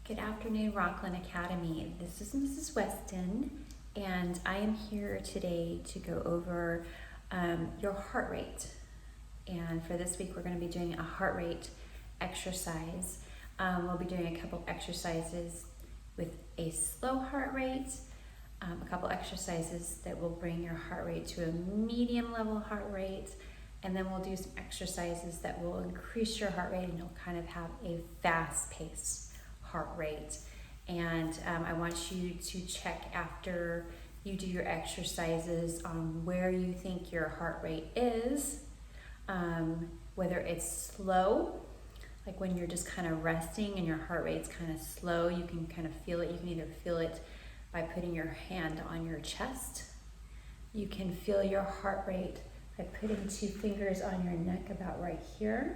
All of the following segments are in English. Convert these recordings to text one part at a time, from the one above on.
Good afternoon, Rocklin Academy. This is Mrs. Weston, and I am here today to go over your heart rate. And for this week, we're going to be doing a heart rate exercise. We'll be doing a couple exercises with a slow heart rate, a couple exercises that will bring your heart rate to a medium level heart rate, and then we'll do some exercises that will increase your heart rate and you'll kind of have a fast pace heart rate. And I want you to check after you do your exercises on where you think your heart rate is, whether it's slow, like when you're just kind of resting and your heart rate's kind of slow, you can kind of feel it. You can either feel it by putting your hand on your chest. You can feel your heart rate by putting 2 fingers on your neck about right here.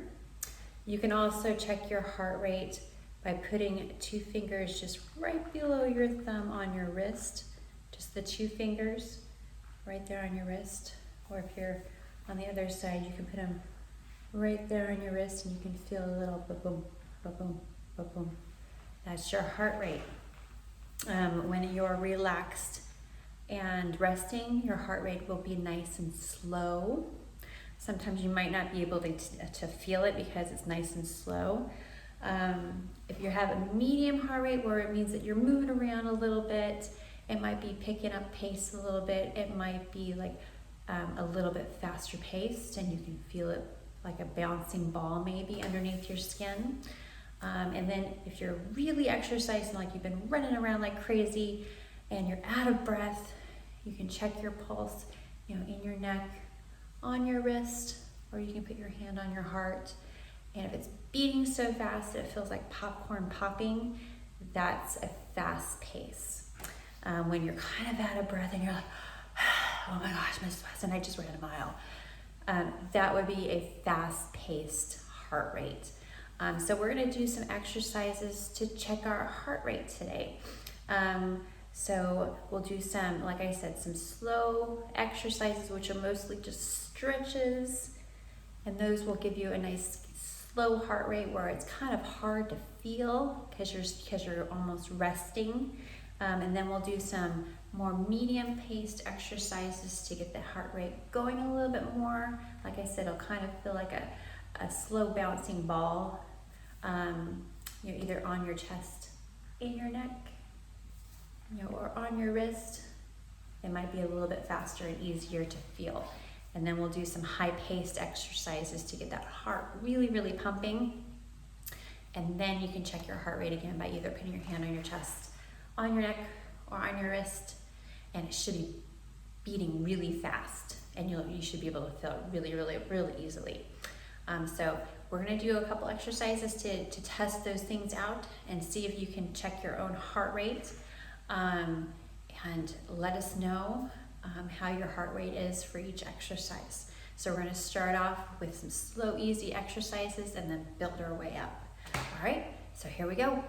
You can also check your heart rate by putting 2 fingers just right below your thumb on your wrist, just the 2 fingers right there on your wrist. Or if you're on the other side, you can put them right there on your wrist and you can feel a little ba-boom, ba-boom, ba-boom. That's your heart rate. When you're relaxed and resting, your heart rate will be nice and slow. Sometimes you might not be able to feel it because it's nice and slow. If you have a medium heart rate, where it means that you're moving around a little bit, it might be picking up pace a little bit. It might be like a little bit faster paced, and you can feel it like a bouncing ball maybe underneath your skin. And then if you're really exercising, like you've been running around like crazy and you're out of breath, you can check your pulse, in your neck, on your wrist, or you can put your hand on your heart. And if it's beating so fast that it feels like popcorn popping, that's a fast pace. When you're kind of out of breath and you're like, oh my gosh, Miss Weston, I just ran a mile. That would be a fast-paced heart rate. So we're going to do some exercises to check our heart rate today. So we'll do some, like I said, some slow exercises, which are mostly just stretches. And those will give you a nice slow heart rate where it's kind of hard to feel because you're almost resting. And then we'll do some more medium-paced exercises to get the heart rate going a little bit more. Like I said, it'll kind of feel like a slow bouncing ball, either on your chest, in your neck, or on your wrist. It might be a little bit faster and easier to feel. And then we'll do some high-paced exercises to get that heart really, really pumping. And then you can check your heart rate again by either putting your hand on your chest, on your neck, or on your wrist. And it should be beating really fast. And you should be able to feel it really, really, really easily. So we're going to do a couple exercises to test those things out and see if you can check your own heart rate. And let us know how your heart rate is for each exercise. So we're going to start off with some slow, easy exercises and then build our way up. All right, so here we go.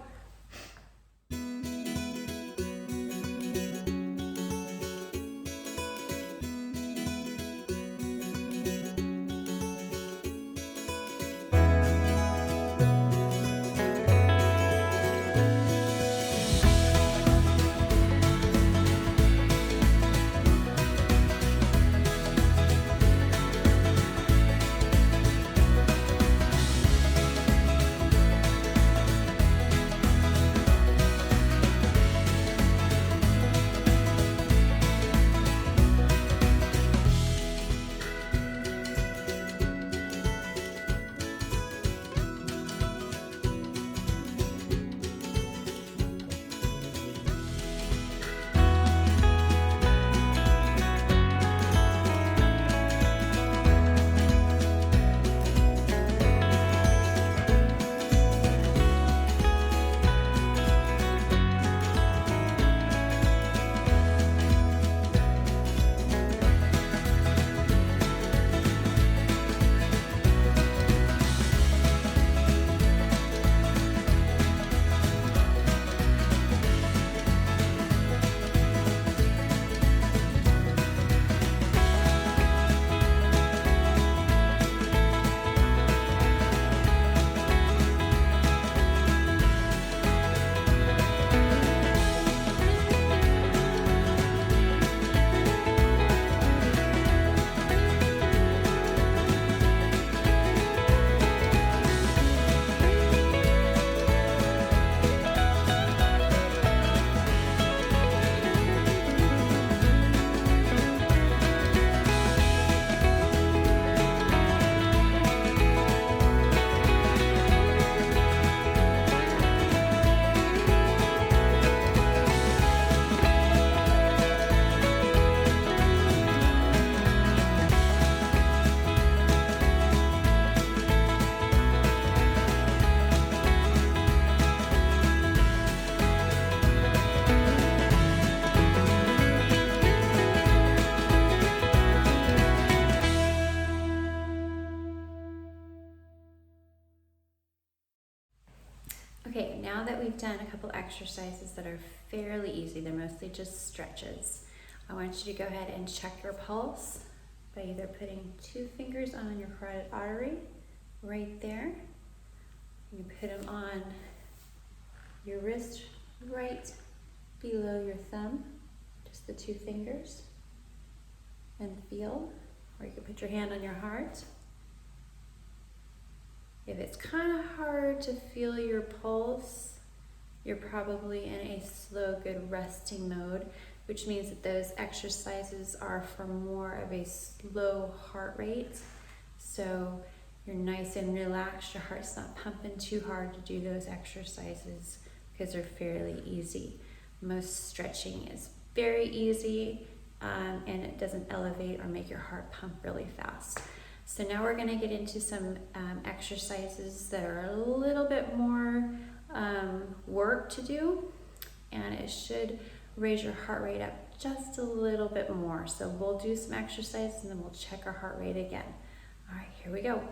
Okay, now that we've done a couple exercises that are fairly easy, they're mostly just stretches, I want you to go ahead and check your pulse by either putting 2 fingers on your carotid artery right there. You put them on your wrist right below your thumb, just the 2 fingers, and feel. Or you can put your hand on your heart. If it's kind of hard to feel your pulse, you're probably in a slow, good resting mode, which means that those exercises are for more of a slow heart rate. So you're nice and relaxed, your heart's not pumping too hard to do those exercises because they're fairly easy. Most stretching is very easy and it doesn't elevate or make your heart pump really fast. So now we're going to get into some exercises that are a little bit more work to do, and it should raise your heart rate up just a little bit more. So we'll do some exercises and then we'll check our heart rate again. All right, here we go.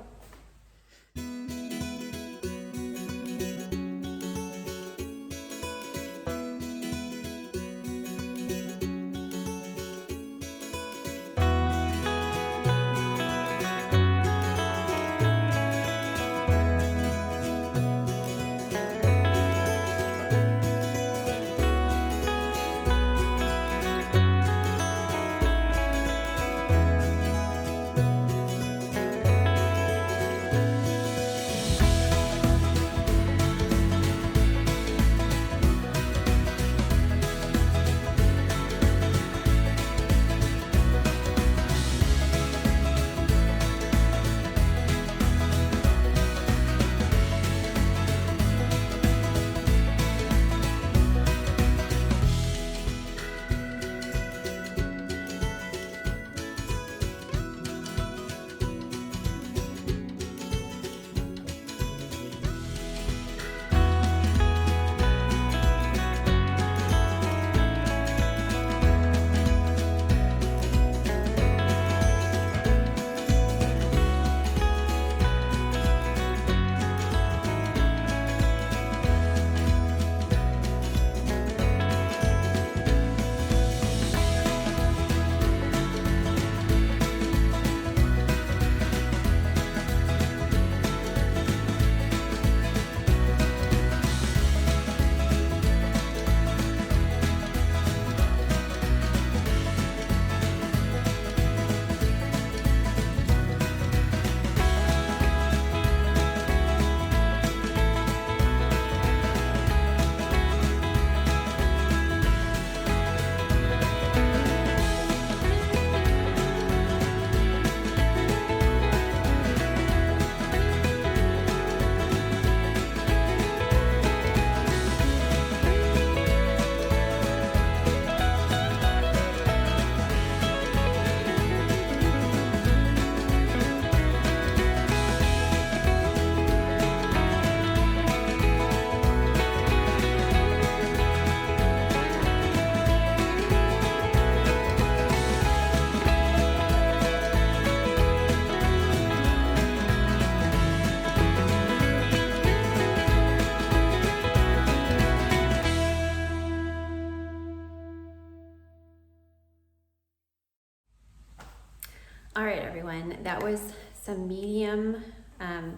All right, everyone, that was some medium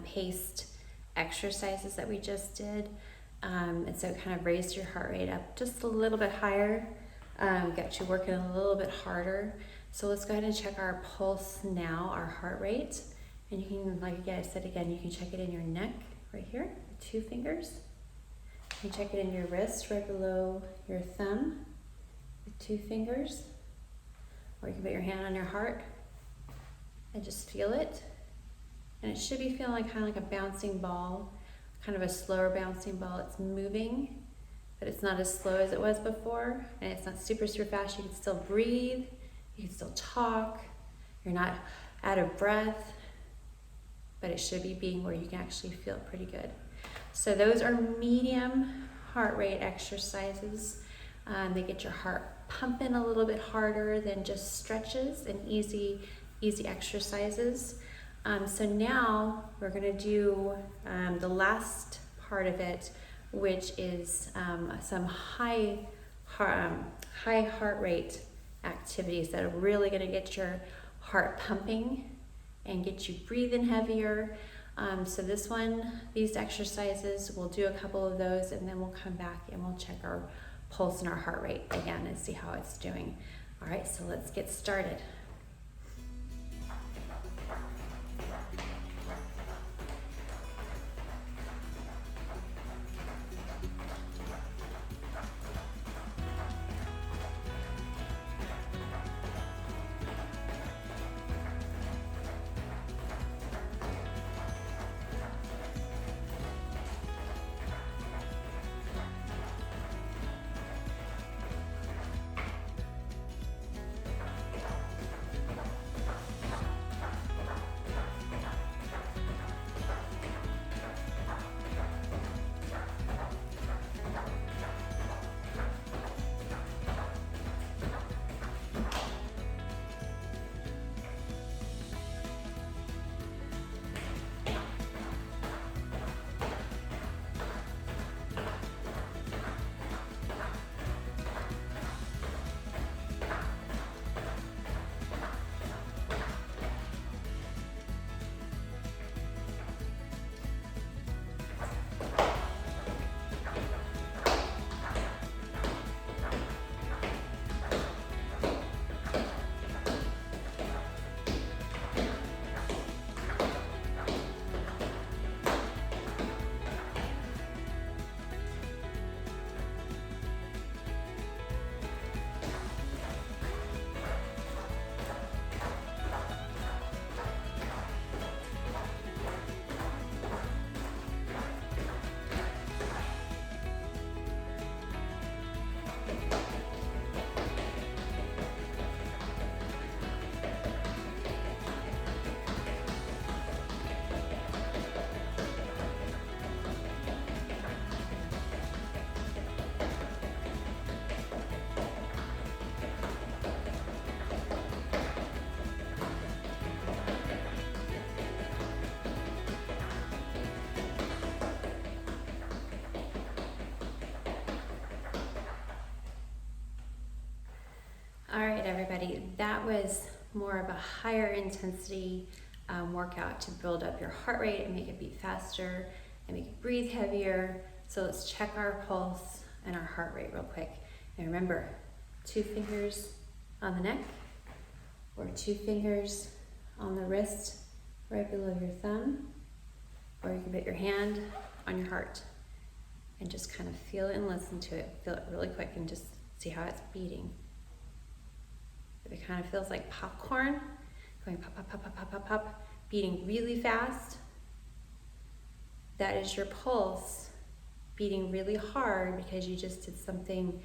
paced exercises that we just did. And so it kind of raised your heart rate up just a little bit higher, got you working a little bit harder. So let's go ahead and check our pulse now, our heart rate. And you can, like I said again, you can check it in your neck right here, 2 fingers. You can check it in your wrist right below your thumb with 2 fingers. Or you can put your hand on your heart and just feel it. And it should be feeling like kind of like a bouncing ball, kind of a slower bouncing ball. It's moving, but it's not as slow as it was before. And it's not super, super fast. You can still breathe. You can still talk. You're not out of breath, but it should be being where you can actually feel it pretty good. So those are medium heart rate exercises. They get your heart pumping a little bit harder than just stretches and easy exercises. So now we're gonna do the last part of it, which is some high heart rate activities that are really going to get your heart pumping and get you breathing heavier. So these exercises, we'll do a couple of those, and then we'll come back and we'll check our pulse and our heart rate again and see how it's doing. All right, so let's get started. All right, everybody, that was more of a higher intensity workout to build up your heart rate and make it beat faster and make it breathe heavier. So let's check our pulse and our heart rate real quick. And remember, 2 fingers on the neck or 2 fingers on the wrist right below your thumb, or you can put your hand on your heart and just kind of feel it and listen to it. Feel it really quick and just see how it's beating. If it kind of feels like popcorn, going pop, pop, pop, pop, pop, pop, pop, beating really fast, that is your pulse beating really hard because you just did something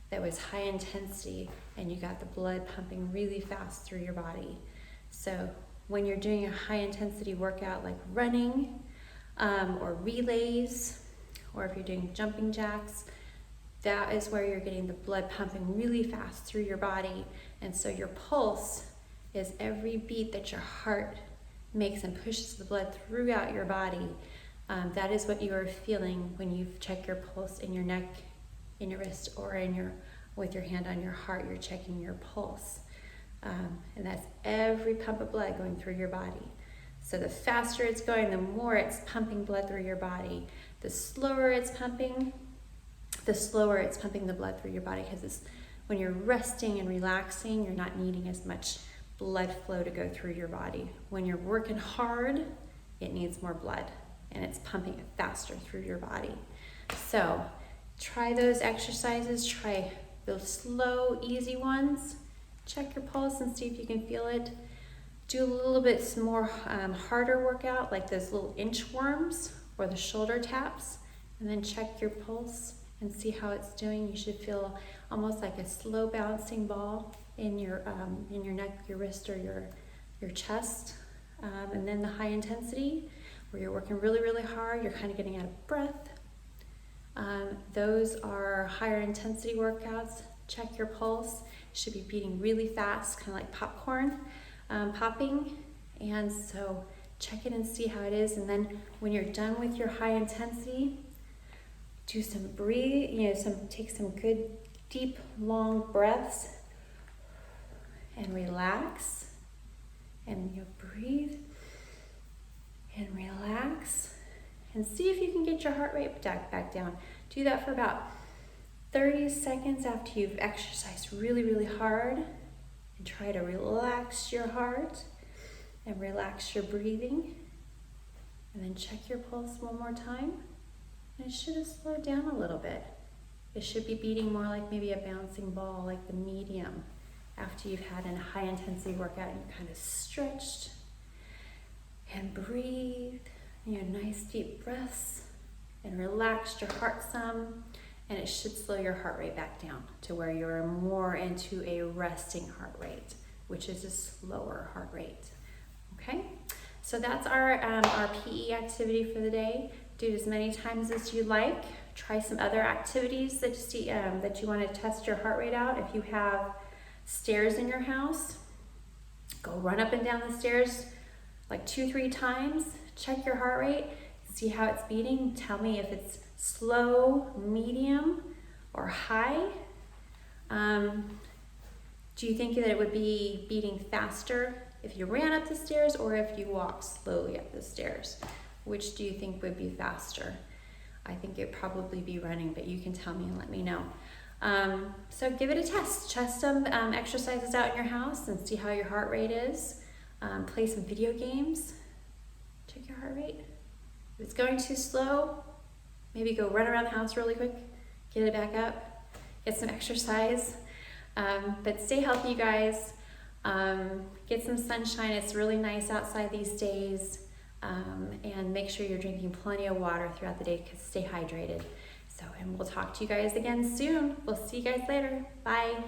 that was high intensity and you got the blood pumping really fast through your body. So when you're doing a high intensity workout like running or relays, or if you're doing jumping jacks, that is where you're getting the blood pumping really fast through your body. And so your pulse is every beat that your heart makes and pushes the blood throughout your body. That is what you are feeling when you check your pulse in your neck, in your wrist, or with your hand on your heart. You're checking your pulse. And that's every pump of blood going through your body. So the faster it's going, the more it's pumping blood through your body. The slower it's pumping the blood through your body, because when you're resting and relaxing, you're not needing as much blood flow to go through your body. When you're working hard, it needs more blood and it's pumping it faster through your body. So try those exercises, try those slow, easy ones. Check your pulse and see if you can feel it. Do a little bit more harder workout, like those little inchworms or the shoulder taps, and then check your pulse and see how it's doing. You should feel almost like a slow bouncing ball in your neck, your wrist, or your chest. And then the high intensity, where you're working really, really hard, you're kind of getting out of breath. Those are higher intensity workouts. Check your pulse. It should be beating really fast, kind of like popcorn popping. And so check it and see how it is. And then when you're done with your high intensity, do some take some good, deep, long breaths and relax. And you breathe and relax. And see if you can get your heart rate back down. Do that for about 30 seconds after you've exercised really, really hard. And try to relax your heart and relax your breathing. And then check your pulse one more time. And it should have slowed down a little bit. It should be beating more like maybe a bouncing ball, like the medium. After you've had a high intensity workout and you kind of stretched. And breathe. Nice deep breaths. And relaxed your heart some. And it should slow your heart rate back down to where you're more into a resting heart rate, which is a slower heart rate. Okay, so that's our PE activity for the day. Do it as many times as you like. Try some other activities that you want to test your heart rate out. If you have stairs in your house, go run up and down the stairs like 2-3 times. Check your heart rate. See how it's beating. Tell me if it's slow, medium, or high. Do you think that it would be beating faster if you ran up the stairs or if you walked slowly up the stairs? Which do you think would be faster? I think it'd probably be running, but you can tell me and let me know. So give it a test. Test some exercises out in your house and see how your heart rate is. Play some video games. Check your heart rate. If it's going too slow, maybe go run around the house really quick, get it back up, get some exercise. But stay healthy, you guys. Get some sunshine. It's really nice outside these days. And make sure you're drinking plenty of water throughout the day because stay hydrated. And we'll talk to you guys again soon. We'll see you guys later. Bye.